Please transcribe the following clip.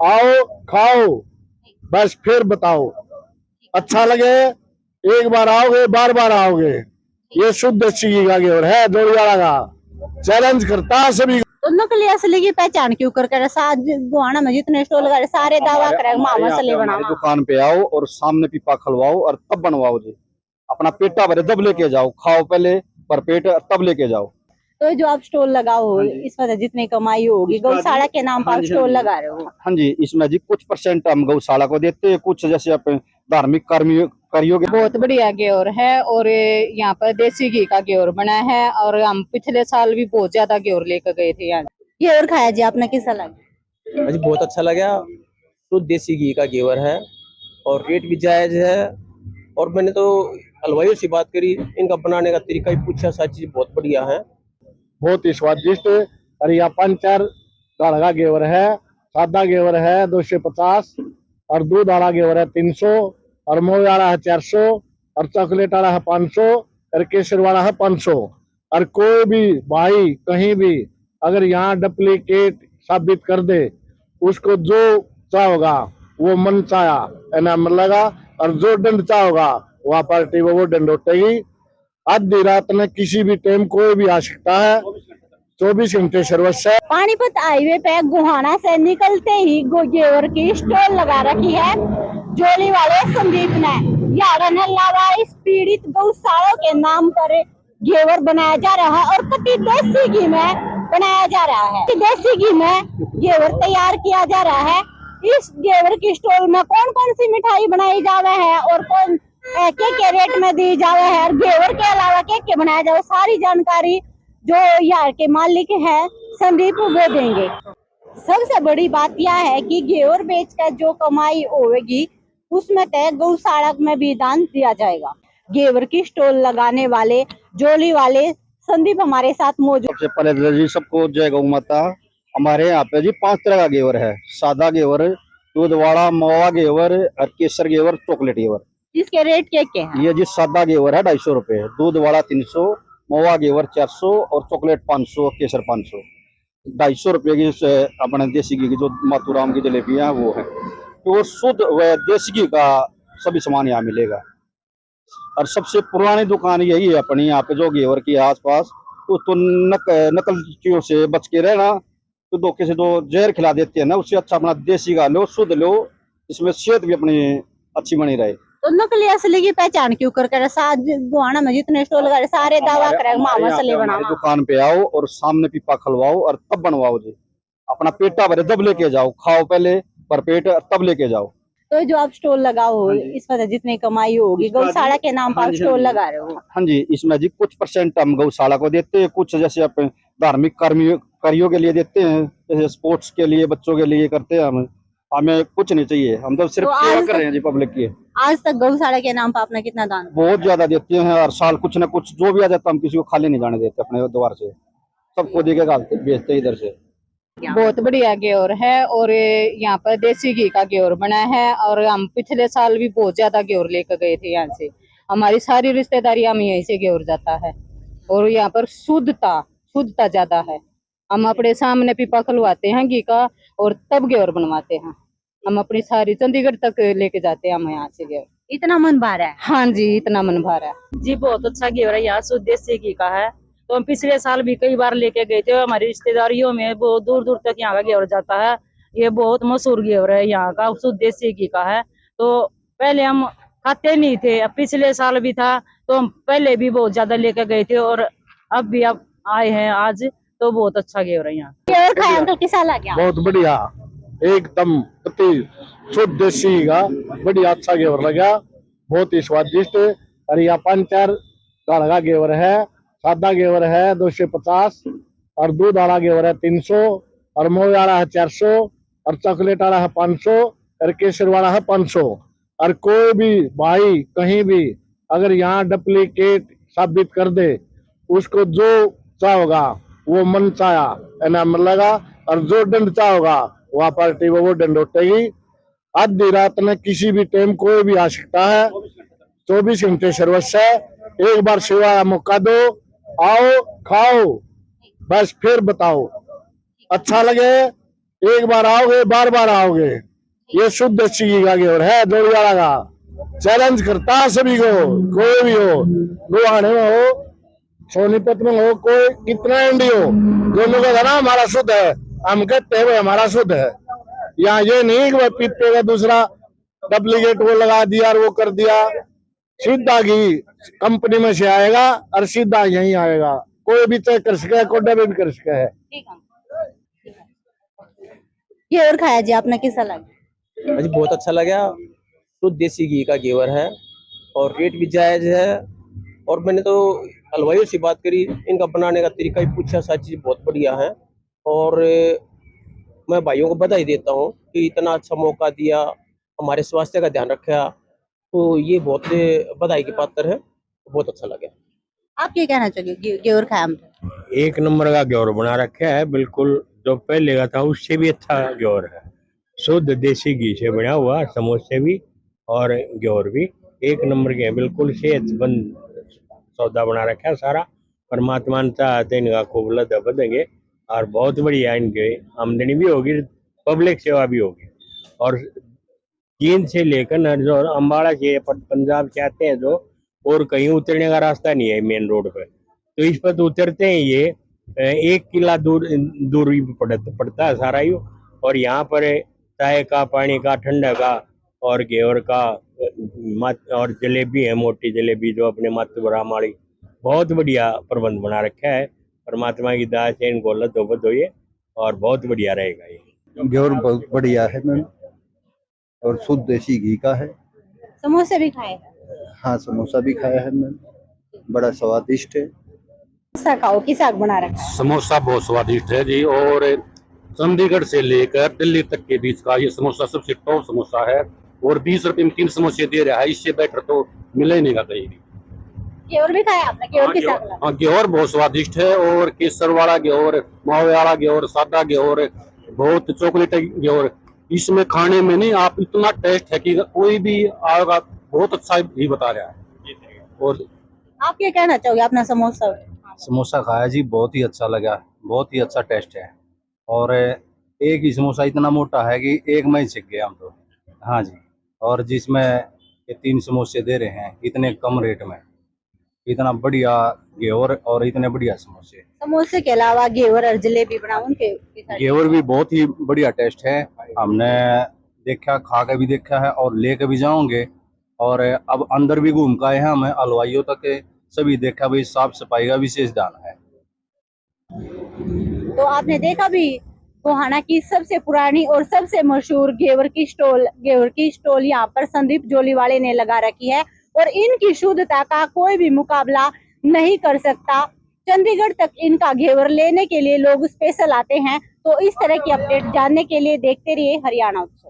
आओ खाओ, बस फिर बताओ। अच्छा लगे एक बार आओगे, बार बार आओगे। ये शुद्ध देसी घी का घेवर है जोड़ीवाड़ा का। चैलेंज करता है सभी। तो नकली असली की पहचान क्यों कर गुआना में जितने स्टॉल लगा सारे दावा करे मामा असली बनावा। दुकान पे आओ और सामने पीपा खलवाओ और तब बनवाओ जी। अपना पेटा भरे तब लेके जाओ, खाओ पहले पर पेट तब लेके जाओ। तो जो आप स्टॉल लगाओ हो इस वजह जितनी कमाई होगी गौशाला के नाम पर स्टॉल लगा रहे हो। हाँ जी, इसमें जी कुछ परसेंट हम गौशाला को देते हैं, कुछ जैसे अपने धार्मिक कार्यों के। बहुत बढ़िया घेवर है और यहाँ पर देसी घी का घेवर बना है और हम पिछले साल भी बहुत ज्यादा घेवर लेकर गए थे यहाँ। घेवर खाया जी आपने, कैसा लगा? जी बहुत अच्छा लगा। शुद्ध देसी घी का घेवर है और रेट भी जायज है। और मैंने तो हलवाइयों से बात करी, इनका बनाने का तरीका भी पूछा, सारी चीज बहुत बढ़िया है। बहुत ही स्वादिष्ट हरिया पंचर दाल का घेवर है। सादा घेवर है 250 और दूध वाला घेवर है 300 और मोह वाला है 400 और चॉकलेट वाला है 500 और केसर वाला है 500। और कोई भी भाई कहीं भी अगर यहाँ डुप्लीकेट साबित कर दे, उसको जो चाहोगा वो मन चाया इनाम मिलेगा और जो दंड चाहोगा वहाँ पार्टी वो दंड उठेगी। आधी रात में किसी भी टाइम कोई भी आ सकता है, 24 घंटे सर्विस है। पानीपत हाईवे पे गुहाना से निकलते ही घेवर की स्टॉल लगा रखी है जोली वाले संदीप ने। लावारिस पीड़ित गौशालों के नाम पर घेवर बनाया जा रहा है और कति देसी घी में बनाया जा रहा है। देसी घी में घेवर तैयार किया जा रहा है। इस घेवर की स्टॉल में कौन कौन सी मिठाई बनाई जावे है और कौन के रेट में दी जावे है और घेवर के अलावा के बनाया जावे, सारी जानकारी जो यहाँ के मालिक है संदीप वो देंगे। सबसे बड़ी बात यह है कि घेवर बेचकर जो कमाई होगी उसमें तय गौशाला में भी दान दिया जाएगा। घेवर की स्टॉल लगाने वाले जोली वाले संदीप हमारे साथ मौजूद। सबसे पहले जी सबको जय गौ माता। हमारे यहाँ पे जी 5 तरह का घेवर है। सादा घेवर, दूध वाला, मोवा घेवर और केसर घेवर, चॉकलेट घेवर। इसके रेट क्या है? ये जी सादा घेवर है 250 रुपए, दूध वाला 300, मोवा घेवर 400 और चॉकलेट 500, केसर 500। 250 रुपये की अपने देसी घी की जो मातूराम की जलेबी है वो है। तो शुद्ध व देसी घी का सभी सामान यहाँ मिलेगा। और सबसे पुरानी दुकान यही है अपनी यहाँ पे जो घेवर की आसपास। तो नकल चीजों से बच के रहना। तो धोखे से जो जहर खिला देते हैं ना, उससे अच्छा अपना देसी का लो, शुद्ध लो, इसमें सेहत भी अपनी अच्छी बनी रहे। तो नकली असली की पहचान क्यों कर गुआना में जितने स्टॉल लगा सारे दावा करे मामा असली बनावा। दुकान पे आओ और सामने पीपा खलवाओ और तब बनवाओ जी। अपना पेटा भरे तब लेके जाओ, खाओ पहले पर पेट तब लेके जाओ। तो जो आप स्टॉल लगाओ हो इस वजह जितनी कमाई होगी गौशाला के नाम पर स्टॉल लगा रहे हो। हाँ जी, इसमें जी कुछ परसेंट हम गौशाला को देते हैं, कुछ जैसे अपने धार्मिक कार्यों के लिए देते हैं, जैसे स्पोर्ट्स के लिए बच्चों के लिए करते हैं। हमें कुछ नहीं चाहिए, हम तो सिर्फ सेवा कर रहे हैं जी पब्लिक की। आज तक गौशाला के नाम पर आपने कितना दान? बहुत ज्यादा देते हैं, हर साल कुछ न कुछ जो भी आ जाता हम किसी को खाली नहीं जाने देते अपने द्वार से, सबको दे के बेचते इधर से। बहुत बढ़िया घेवर है और यहाँ पर देसी घी का घेवर बना है और हम पिछले साल भी बहुत ज्यादा घेवर लेकर गए थे यहाँ से। हमारी सारी रिश्तेदारी हम यहीं से घेवर जाता है और यहाँ पर शुद्धता ज्यादा है। हम अपने सामने पीपा खलवाते हैं घी का और तब घेवर बनवाते हैं। हम अपनी सारी चंडीगढ़ तक लेके जाते हैं हम यहाँ से घेवर। इतना मन भर है? हाँ जी, इतना मन भर है जी। बहुत अच्छा घेवर है, यहाँ शुद्ध देसी घी का है। तो हम पिछले साल भी कई बार लेके गए थे। हमारी रिश्तेदारियों में बहुत दूर दूर तक यहाँ का घेवर जाता है। ये बहुत मशहूर घेवर है यहाँ का, शुद्ध देसी घी का है। तो पहले हम खाते नहीं थे, अब पिछले साल भी था तो हम पहले भी बहुत ज्यादा लेके गए थे और अब भी अब आए हैं आज। तो बहुत अच्छा घेवर है यहाँ। घेवर खाया अंकल, कैसा लगा? बहुत बढ़िया, एकदम शुद्ध देसी का बढ़िया अच्छा घेवर लगा। बहुत ही स्वादिष्ट हरिया पंचर दाल का घेवर है। सादा घेवर है 250 और दूध वाला घेवर है 300 और मोह वाला है 400 और चॉकलेट वाला है 500 और केसर वाला है 500। और कोई भी भाई कहीं भी अगर यहाँ डुप्लीकेट साबित कर दे, उसको जो चाहोगा वो मन चाया इनाम मिलेगा और जो दंड चाहोगा वहाँ पार्टी वो दंड उठेगी। आधी रात में किसी भी टाइम कोई भी आ सकता है, 24 घंटे सर्विस है। एक बार सेवा का मौका दो, आओ खाओ, बस फिर बताओ। अच्छा लगे एक बार आओगे बार बार आओगे। ये शुद्ध देसी घी का घेवर है जोड़ीवाला का। चैलेंज करता है सभी को, कोई भी हो, गुहाने में हो, सोनीपत में हो, कोई कितना एंडी हो, दोनों का ना हमारा शुद्ध है। हम कहते हैं भाई हमारा शुद्ध है। यहाँ ये नहीं कि भाई पीते का दूसरा डुप्लीकेट वो लगा दिया और वो कर दिया। सीधा घी कंपनी में से आएगा और सीधा यहीं आएगा। कोई भी चेक कर सके, कोई डबे भी कर सके है। ठीक है। घेवर खाया जी आपने, कैसा लगा? मुझे बहुत अच्छा लगा। शुद्ध देसी घी का घेवर है और रेट भी जायज है। और मैंने तो हलवाइयों से बात करी, इनका बनाने का तरीका भी पूछा, सारी चीज़ बहुत बढ़िया है। और मैं भाइयों को बधाई देता हूँ कि इतना अच्छा मौका दिया, हमारे स्वास्थ्य का ध्यान रखा, तो ये बहुत बधाई के पात्र है। बहुत अच्छा लगा। आप क्या कहना चाहोगे? घेवर खाया हमने। एक नंबर का घेवर बना रखा है, बिल्कुल जो पहले का था उससे भी अच्छा घेवर है। शुद्ध देसी घी से बना हुआ, समोसे भी और घेवर भी एक नंबर के हैं। बिल्कुल सेहतमंद सौदा बना रखा है सारा। परमात्मा ने चाहते इनका खूब लदा बदेंगे और बहुत बढ़िया इनके आमदनी भी होगी, पब्लिक सेवा भी होगी। और चीन से लेकर नरजोर अम्बाड़ा से पंजाब से आते हैं जो, और कहीं उतरने का रास्ता नहीं है मेन रोड पर, तो इस पर तो उतरते हैं। ये 1 किला दूरी पड़ता है सारा ही। और यहाँ पर चाय का, पानी का, ठंडा का और घेवर का और जलेबी है, मोटी जलेबी जो अपने मातृभूमि माड़ी, बहुत बढ़िया प्रबंध बना रखा है। परमात्मा की दया से इनको लद्दोबद्ध होइए और बहुत बढ़िया रहेगा ये घेवर। बहुत बढ़िया है मैम, और शुद्ध देसी घी का है। समोसे भी खाए? हाँ, समोसा भी खाया है मैम, बड़ा स्वादिष्ट है। समोसा खाओ, की साग बना रखा? समोसा बहुत स्वादिष्ट है जी। और चंडीगढ़ से लेकर दिल्ली तक के बीच का ये समोसा सबसे टॉप समोसा है। और 20 रुपए में 3 समोसे दे रहा है, इससे बेटर तो मिले नहीं का कहीं भी। घेवर भी खाया आपने? घेवर की साग लगा? हाँ, घेवर बहुत स्वादिष्ट है। और केसर वाला घेवर, मावे वाला घेवर, सादा घेवर, बहुत चॉकलेट घेवर। इसमें खाने में नहीं, आप इतना टेस्ट है कि कोई भी आएगा बहुत अच्छा ही बता रहा है। और आप क्या कहना चाहोगे अपना समोसा? समोसा खाया जी, बहुत ही अच्छा लगा, बहुत ही अच्छा टेस्ट है। और एक ही समोसा इतना मोटा है कि एक में ही सीख गए हम तो। हाँ जी। और जिसमें ये 3 समोसे दे रहे हैं इतने कम रेट में, इतना बढ़िया घेवर और इतने बढ़िया समोसे। समोसे के अलावा घेवर और जलेबी बनाओ उनके साथ। घेवर भी बहुत ही बढ़िया टेस्ट है, हमने देखा, खा के भी देखा है और लेके भी जाओगे। और अब अंदर भी घूम के आए हैं, हमें हलवाइयों तक सभी देखा भाई, साफ सफाई का विशेष ध्यान है। तो आपने देखा भी गोहाना की सबसे पुरानी और सबसे मशहूर घेवर की स्टॉल यहाँ पर संदीप जोलीवाले ने लगा रखी है। और इनकी शुद्धता का कोई भी मुकाबला नहीं कर सकता। चंडीगढ़ तक इनका घेवर लेने के लिए लोग स्पेशल आते हैं। तो इस तरह की अपडेट जानने के लिए देखते रहिए हरियाणा उत्सव।